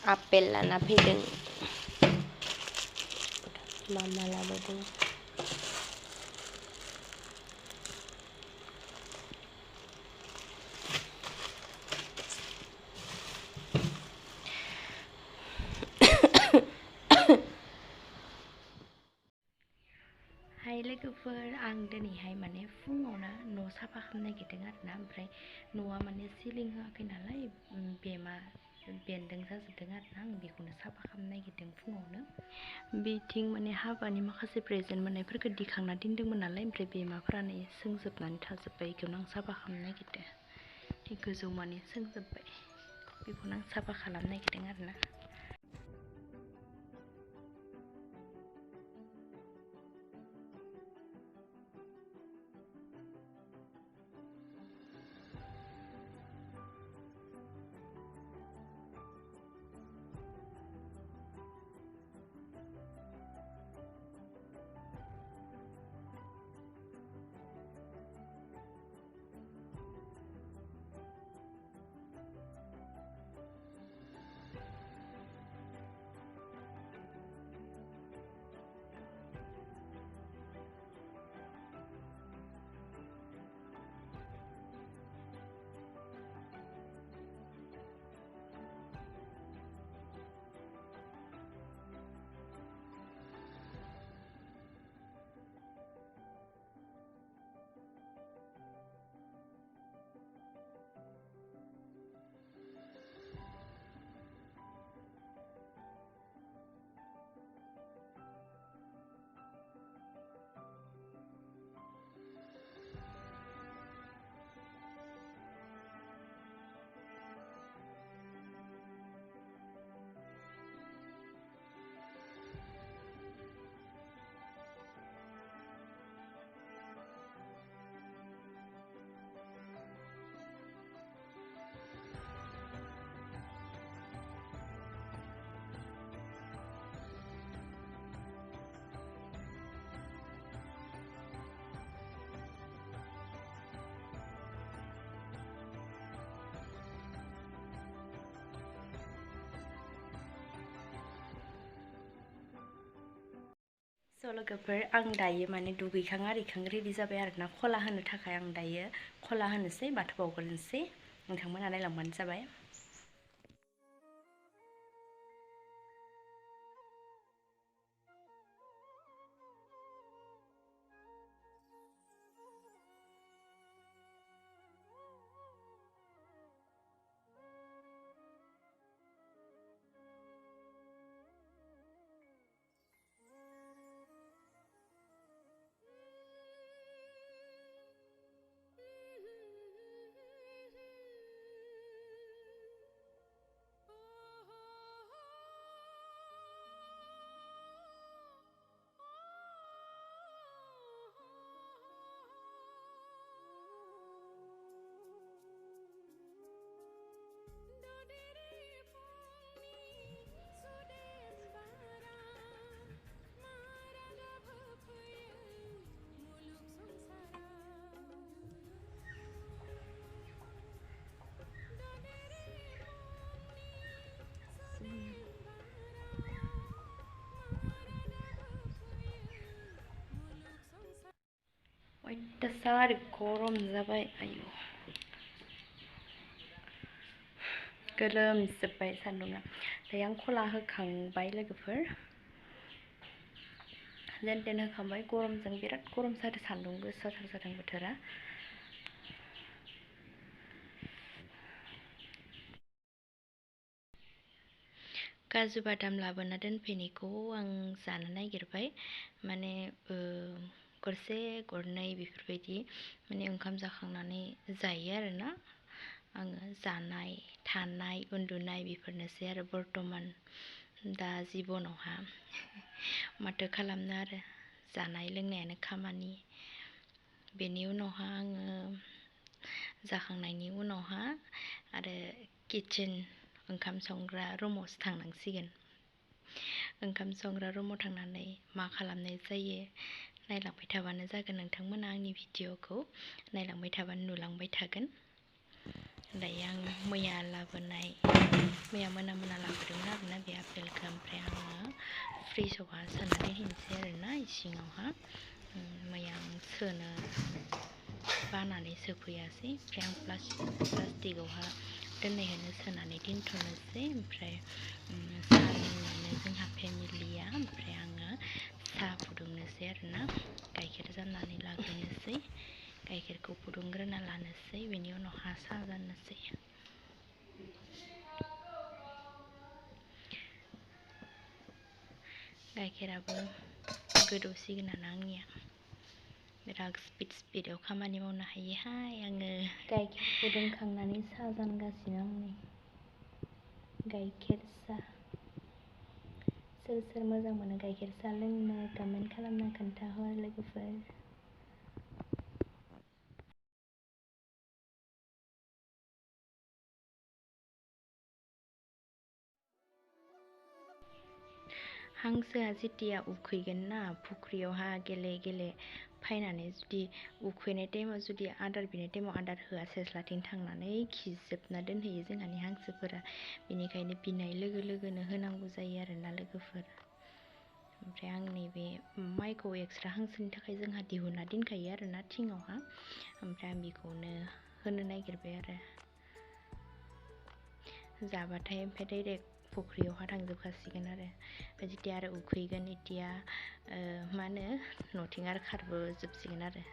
apple लाना फैदों मामा लाबोदों हाय लोगोफोर आं दिनैहाय माने फुङावनो न' साफा खालामनो नागिरदों आरोना ओमफ्राय न'आ माने सिलिं होआखै नालाय बेमा बेन्दों जाजोबदों आरोना आं बेखौनो साफा खालामनो नागिरदों फुङावनो बिथिं माने हाबानि माखासे प्रेजेन्ट मोननायफोरखौ दिखांना दोनदोंमोन नालाय ओमफ्राय बेमाफोरानो सोंजोबनानै थाजोब्बाय बेखौनो आं साफा खालामनो नागिरदों गोजौ माने सोंजोब्बाय बेखौनो आं साफा खालामनो नागिरदों आरोना लोगोफोर आं दायो माने दुगैखां आरिखां रेडि जाबाय आरोना खला होनो थाखाय आं दायो खला होनोसै बाथौ बावग्रोनोसै नोंथांमोना नायलांबानो जाबाय अयथासार गरम जाबाय आयु गोलोमजोब्बाय सान्दुङा दायो आं खला होखांबाय लोगोफोर जेन तेन होखांबाय गरमजों बिराद गरम जादों सान्दुं गोसाथार जादों बोथोरा काजु बादाम लाबोना दोनफैनायखौ आं जानो नागिरबाय माने गरसे गरनै बेफोरबायदि माने ओंखाम जाखांनानै जायो आरोना आङो जानाय थानाय उन्दुनाय बेफोरनोसै आरो बर्तमान दा जिबनावहा माथो खालामनो आरो जानाय लोंनायानो खामानि बेनि उनावहा आङो जाखांनायनि उनावहा आरो किचेन ओंखाम संग्रा रुमावसो थांनांसिगोन ओंखाम संग्रा रुमाव थांनानै मा खालामनाय जायो नायलांबाय थाबानो जागोन नोंथांमोना आंनि भिडिअखौ नायलांबाय थाबानो नुलांबाय थागोन दायो आं मैया लाबोनाय मैया मोना लाबोदोंमोन आरोना बे आपेलखौ ओमफ्राय आङो फ्रिजआवहा सोनानै दोनसै आरोना इसिङावहा मैया आं सोनो बानानै सोफैयासै ओमफ्राय आं प्लास्टिकआवहा दोननायखौनो सोनानै दोनथ'नोसै ओमफ्राय साहा लोंनानै जोंहा फेमिलिया ओमफ्राय आङो साहा फुदुंनोसै आरोना गाइखेर जाननानै लाग्रोनोसै गाइखेरखौ फुदुंग्रोना लानोसै बेनि उनावहा साहा जानोसै गाइखेराबो गोदौसिगोनानो आंनिया बिराद स्पिडआव खामानि मावनो हायोहाय आङो गाइखेर फुदुंखांनानै साहा जानगासिनो आं नै गाइखेर साहा सोर मोजां मोनो गाइखेर साहा लोंनो कमेन्ट खालामना खोन्थाहर लोगोफोर हांसोआ जेतिया उखैगोन ना फुख्रियावहा गेले फायनानै जुदि उखैनाय टाइमाव जुदि आदार बिनाय टाइमाव आदार होआ सेस्लाथिं थांनानै खिजोबना दोनहैयो जोंहानि हांसोफोरा बेनिखायनो बिनाय लोगो लोगोनो होनांगौ जायो आरोना लोगोफोर ओमफ्राय आं नैबे माइखौ एक्सट्रा हांसोनि थाखाय जोंहा दिहुनना दोनखायो आरोना थिङावहा ओमफ्राय आं बेखौनो होनो नागिरबाय आरो जाबाथाय ओमफ्राय डाइरेक्ट फुख्रियावहा थांजोबखासिगोन आरो जेतिया आरो उखैगोन एतिया मा होनो नथिं आरो खारबोजोबसिगोन आरो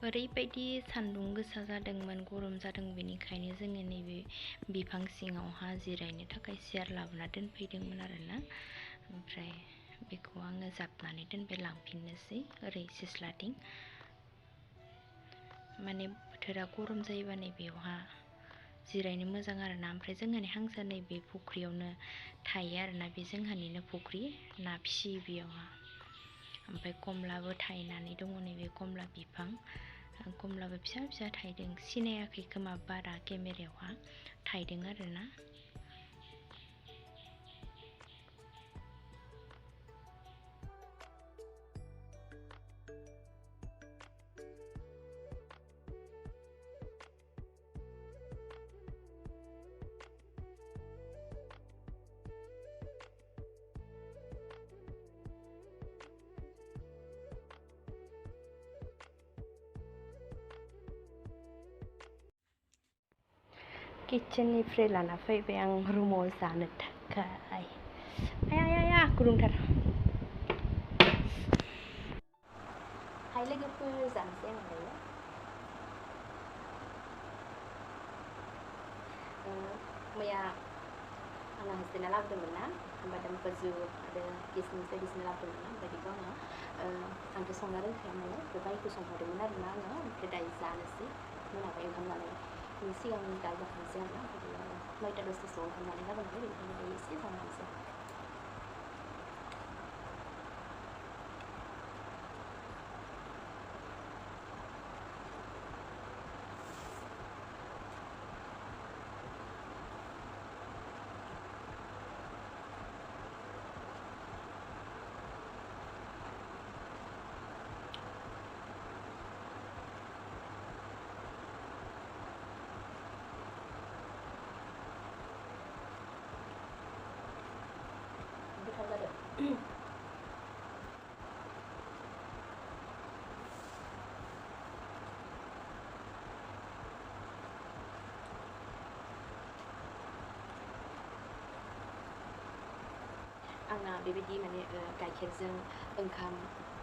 ओरैबायदि सान्दुं गोसा जादोंमोन गरम जादों बेनिखायनो जोङो नैबे बिफां सिङावहा जिरायनो थाखाय सियार लाबोना दोनफैदोंमोन आरोना ओमफ्राय बेखौ आङो जाबनानै दोनबाय लांफिननोसै ओरै सिस्लाथिं माने बोथोरा गरम जायोबा नैबेयावहा जिरायनो मोजां आरोना ओमफ्राय जोंहानि हांसोआ नैबे फुख्रियावनो थायो आरोना बे जोंहानिनो फुख्रि ना फिसियो बेयावहा ओमफ्राय कमलाबो थायनानै दङ नैबे कमला बिफां कमलाबो फिसा थायदों सिनायाखै खोमा बारा केमेरायावहा थायदों आरोना किचेननिफ्राय लाना फैबाय आं रुमाव जानो थाखाय आया गुदुंथार हाय लोगोफोर जानोसै आं दायो मैया आंना हस्टेला लाबोदोंमोन ना बादाम काजु आरो किसमिस बायदिसिना लाबोदोंमोन ना ओमफ्राय बेखौ आंथ' संना रोंखाया नालाय बे बाइखौ संहरदोंमोन आरोना आङो ओमफ्राय दायो जानोसै मोनाबाय ओंखाम जानायनि सिगां दा जाखानोसै आरोना ओमफ्राय 9टा 10टासोआव ओंखाम जानाय जागोन नालाय बेनिखायनो दायो एसे जानानैसै आंना बेबायदि माने गाइखेरजों ओंखाम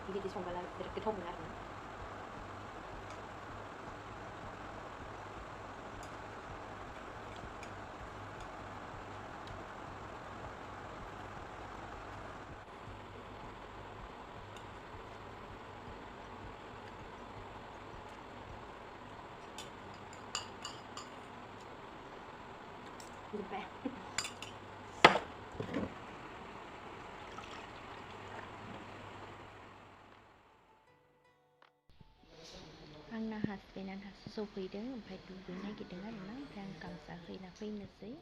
बिदि संबोला बिराद गोथाव मोनो आरोना जोब्बाय आंना हासबेन्डआ दासो सफैदों ओमफ्राय दुगैनो नागिरदों आरोना ओमफ्राय आं गामसा हैना फैनोसै